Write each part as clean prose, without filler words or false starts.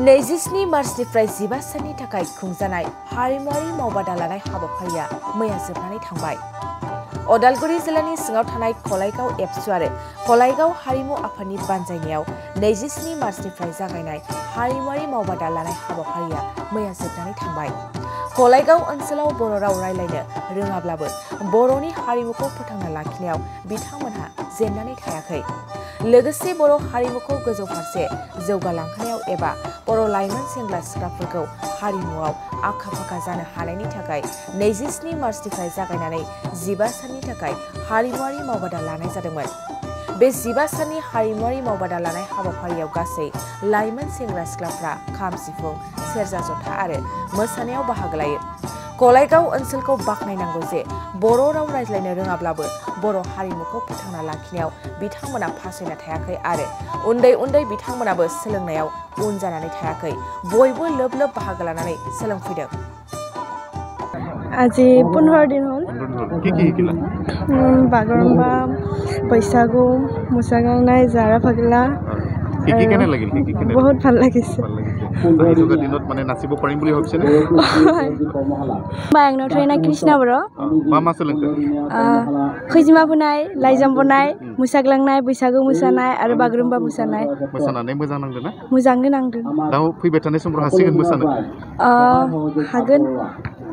नैजिस्नि मार्चनिफ्राय 15 साननि थाखाय खुंजानाय हारिमुआरि मावबादा लानाय हाबाफारिया मैया जोबनानै थांबाय। अदालगुरि जिल्लानि सिङाव थानाय कलाइगाव एबसु आरो कलाइगाव हारिमु आफादनि बानजायनायाव 27 मार्चनिफ्राय जागायनाय हारिमुआरि मावबादा लानाय हाबाफारिया मैया जोबनानै थांबाय। कलाइगाव ओनसोलाव बर' राव रायलायनो रोङाब्लाबो बर'नि हारिमुखौ फोथांना लाखिनायाव बिथांमोनहा जेननानै थायाखै। लोगोसे बर' हारिमुखौ गोजौ फारसे जौगालांहोनायाव एबा बर' लाइमोन सेंग्रा सिख्लाफोरखौ हारिमुआव आखा-फाखा जानो हानायनि थाखाय 27 मार्चनिफ्राय जागायनानै 15 साननि थाखाय हारिमुआरि मावबादा लानाय जादोंमोन। बे 15 साननि हारिमुआरि मावबादा लानाय हाबाफारियाव गासै लाइमोन सेंग्रा सिख्लाफ्रा खाम सिफुं सेरजा जथा आरो मोसानायाव बाहागो लायो। कलाइगाव ओनसोलखौ बाख्नायनांगौ जे बर' राव रायज्लायनो रोङाब्लाबो बर' हारिमुखौ फोथांना लाखिनायाव बिथांमोना फासयना थायाखै आरो उन्दै उन्दै बिथांमोनाबो सोलोंनायाव उन जानानै थायाखै। बयबो लोब लोब बाहागो लानानै सोलोंफैदों। আজি 15 दिन হল কি শিকিলা বাগৰুম্বা বৈশাগু মুছাগাংনাই জাৰা ফাগলা শিকি কেনে লাগিল বহুত ভাল লাগিছে এইটোকা দিনত মানে নাচিব পাৰিম বুলি ভাবিছেনে বা একনথৰিনা কৃষ্ণ বৰ মা সোলোংখো खैजिमा फुनाय लाइजाम बनाय मुसाग्लांनाय बैसागु मोसानाय आरो बागरुम्बा मोसानाय मोसानानै मोजां नांदों ना मोजाङै नांदों दा फैबाय थानाय समफ्राव हासिगोन मोसानो हागोन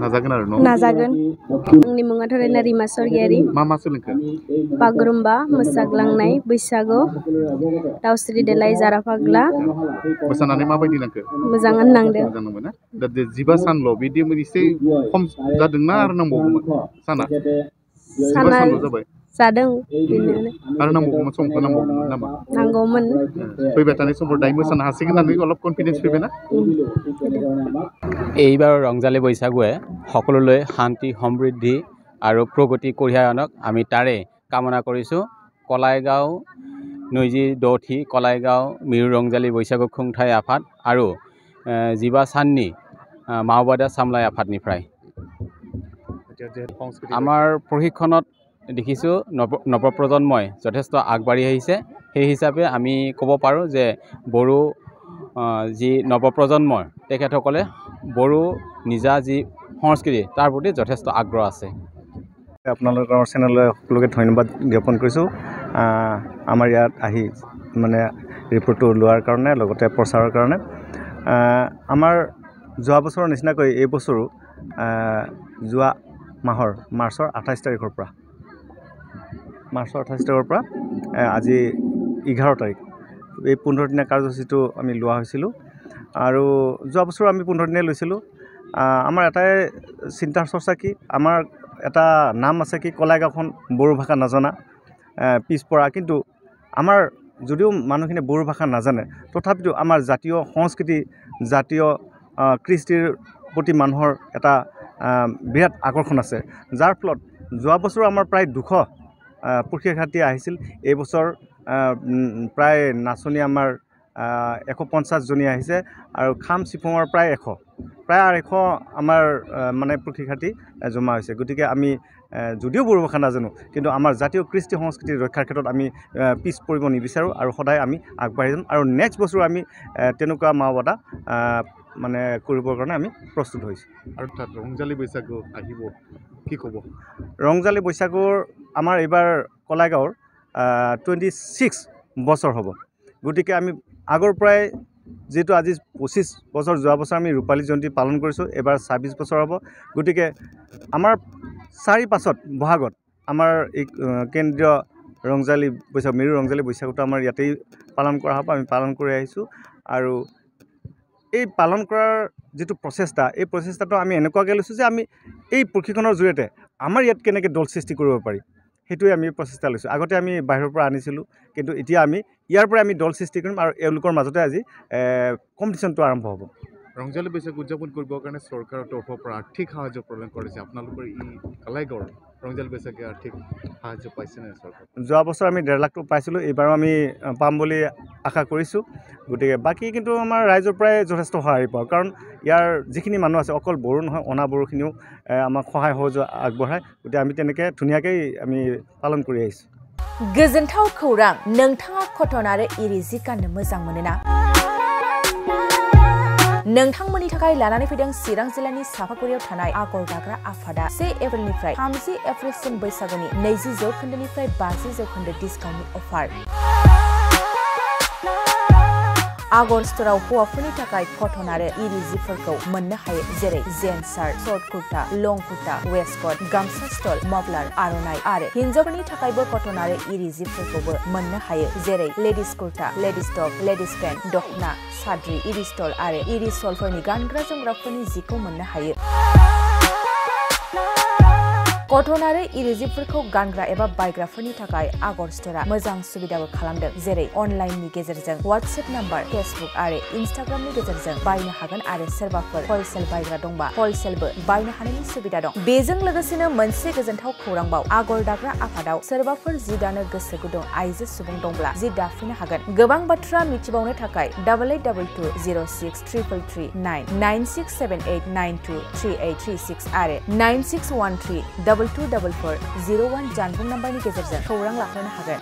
नाजागोन आरो न नाजागोन आंनि मुङा थरायना रिमा सरगियारि मा सोलोंखो बागरुम्बा मोसाग्लांनाय बैसागु दावस्रि देलाय जारा फाग्ला मोसानानै माबायदि नांखो मोजाङानो नांदों मोजां नांबाय ना दा 15 सानल' बिदि एसे खम जादोंना आरो नांबावगौमोन साना जाबाय जादों आरो नांबावगौमोन समखौ नांबावगौमोन नामा नांगौमोन फैबाय थानाय समफ्राव दायो मोसानो हासिगोन होननानै অলপ कनफिडेन्स फैबाय ना এইবাৰ ৰংজালী বৈশাগুৱে সকলোলৈ শান্তি সমৃদ্ধি আৰু প্ৰগতি কঢ়িয়াই আনক আমি তাৰে কামনা কৰিছোঁ। কলাইগাঁও নৈজি দঠি কলাইগাঁও মিৰু ৰংজালী বৈশাগু খুংঠাই আফাদ আৰু জিবা চান্নি মাওবাদা চামলাই আফাদনিफ्राय আমাৰ প্ৰশিক্ষণত দেখিছোঁ নৱপ্ৰজন্মই যথেষ্ট আগবাঢ়ি আহিছে। সেই হিচাপে আমি ক'ব পাৰোঁ যে বড়ো যি নৱপ্ৰজন্মৰ তেখেতসকলে বড়ো নিজা যি সংস্কৃতি তাৰ প্ৰতি যথেষ্ট আগ্ৰহ আছে। আপোনালোকৰ চেনেললৈ সকলোকে ধন্যবাদ জ্ঞাপন কৰিছোঁ। আমাৰ ইয়াত আহি মানে ৰিপৰ্টটো লোৱাৰ কাৰণে লগতে প্ৰচাৰৰ কাৰণে আমাৰ যোৱা বছৰৰ নিচিনাকৈ এই বছৰো যোৱা মাহৰ মাৰ্চৰ 28 তাৰিখৰ পৰা আজি 11 তাৰিখ এই 15 দিনীয়া কাৰ্যসূচীটো আমি লোৱা হৈছিলোঁ আৰু যোৱা বছৰ আমি 15 দিনে লৈছিলোঁ। আমাৰ এটাই চিন্তাৰ চৰ্চা কি আমাৰ এটা নাম আছে কি কলাইগাঁওখন বড়ো ভাষা নজনা পিছপৰা কিন্তু আমাৰ যদিও মানুহখিনি বড়ো ভাষা নাজানে তথাপিতো আমাৰ জাতীয় সংস্কৃতি জাতীয় কৃষ্টিৰ প্ৰতি মানুহৰ এটা বিৰাট আকৰ্ষণ আছে যাৰ ফলত যোৱা বছৰ আমাৰ প্ৰায় 200 প্ৰশিক্ষাৰ্থী আহিছিল। এই বছৰ প্ৰায় নাচনী আমাৰ 150 জনী আহিছে আৰু খাম চিফুঙৰ প্ৰায় 100 প্ৰায় 250 আমাৰ মানে প্ৰশিক্ষাৰ্থী জমা হৈছে। গতিকে আমি যদিও বড়ো ভাষা নাজানো কিন্তু আমাৰ জাতীয় কৃষ্টি সংস্কৃতি ৰক্ষাৰ ক্ষেত্ৰত আমি পিছ পৰিব নিবিচাৰোঁ আৰু সদায় আমি আগবাঢ়ি যাম আৰু নেক্সট বছৰ আমি তেনেকুৱা মাওবাদা মানে কৰিবৰ কাৰণে আমি প্ৰস্তুত হৈছোঁ। আৰু তাত ৰংজালী বৈশাগু আহিব কি ক'ব ৰংজালী বৈশাগুৰ আমাৰ এইবাৰ কলাইগাঁৱৰ 26 বছৰ হ'ব। গতিকে আমি আগৰ পৰাই যেহেতু আজি 25 বছৰ যোৱা বছৰ আমি ৰূপালী জয়ন্তী পালন কৰিছোঁ এবাৰ 26 বছৰ হ'ব। গতিকে আমাৰ 4-5 বহাগত আমাৰ এই কেন্দ্ৰীয় ৰংজালী বৈশাগু মিৰু ৰংজালী বৈশাগুটো আমাৰ ইয়াতেই পালন কৰা হ'ব। আমি পালন কৰি আহিছোঁ আৰু এই পালন কৰাৰ যেটো প্ৰচেষ্টা এই প্ৰচেষ্টাটো আমি এনেকুৱাকৈ লৈছোঁ যে আমি এই প্ৰশিক্ষণৰ জৰিয়তে আমাৰ ইয়াত কেনেকৈ দল সৃষ্টি কৰিব পাৰি সেইটোৱে আমি প্ৰচেষ্টা লৈছোঁ। আগতে আমি বাহিৰৰ পৰা আনিছিলোঁ কিন্তু এতিয়া আমি ইয়াৰ পৰা আমি দল সৃষ্টি কৰিম আৰু এওঁলোকৰ মাজতে আজি কম্পিটিশ্যনটো আৰম্ভ হ'ব। ৰংজালী বৈশাখ উদযাপন কৰিবৰ কাৰণে চৰকাৰৰ তৰফৰ পৰা আৰ্থিক সাহায্য প্ৰদান কৰিছে আপোনালোকৰ এই কলাইগাঁৱৰ ৰংজালী বৈশাখে আৰ্থিক সাহায্য পাইছেনে চৰকাৰ যোৱা বছৰ আমি 1.5 লাখ পাইছিলোঁ এইবাৰো আমি পাম বুলি আশা কৰিছোঁ গতিকে বাকী কিন্তু আমাৰ ৰাইজৰ পৰাই যথেষ্ট সহায় পাওঁ কাৰণ ইয়াৰ যিখিনি মানুহ আছে অকল বড়ো নহয় অনা বড়োখিনিও আমাক সহায় সহযোগ আগবঢ়ায় গতিকে আমি তেনেকৈ ধুনীয়াকৈ আমি পালন কৰি আহিছোঁ गोजोनथाव खौरां नोंथाङा कटन आरो इरि जि गाननो मोजां मोनोना नोंथांमोननि थाखाय लानानै फैदों चिरां जिल्लानि सापागुरियाव थानाय आगर दाग्रा आफादा 1 एप्रिलनिफ्राय 30 एप्रिलसिम बैसागुनि 20% 50% डिसकाउन्टनि अफार आगर स्टोराव हौवाफोरनि थाखाय कटन आरो इरि जिफोरखौ मोननो हायो जेरै जेन्स शार्ट शर्ट कुर्ता लं कुर्ता वेस्टकट गामसा स्टल मफलार आर'नाइ आरो हिन्जावफोरनि थाखायबो कटन आरो इरि जिफोरखौबो मोननो हायो जेरै लेडिस कुर्ता लेडिस टप लेडिस पेन्ट दखना साद्रि इरि स्टल आरो इरि सलफोरनि गानग्रा जोमग्राफोरनि जिखौ मोननो हायो कटन आरो इरि जिफोरखौ गानग्रा एबा बायग्राफोरनि थाखाय आगर स्टोरा मोजां सुबिदाबो खालामदों जेरै अनलाइननि गेजेरजों WhatsApp नाम्बार फेसबुक आरो इन्स्टाग्रामनि गेजेरजों बायनो हागोन आरो सोरबाफोर हलसेल बायग्रा दंबा हलसेलबो बायनो हानायनि सुबिदा दं बेजों लोगोसेनो मोनसे गोजोनथाव खौरांबाव आगर दाग्रा आफादाव सोरबाफोर जि दानो गोसो गुदुं आइजो सुबुं दंब्ला जि दाफिननो हागोन गोबां बाथ्रा मिथिबावनो थाखाय 8822063339 9678923836 आरो 9613 224401 जानबुं नाम्बारनि गेजेरजों खौरां लाहरनो हागोन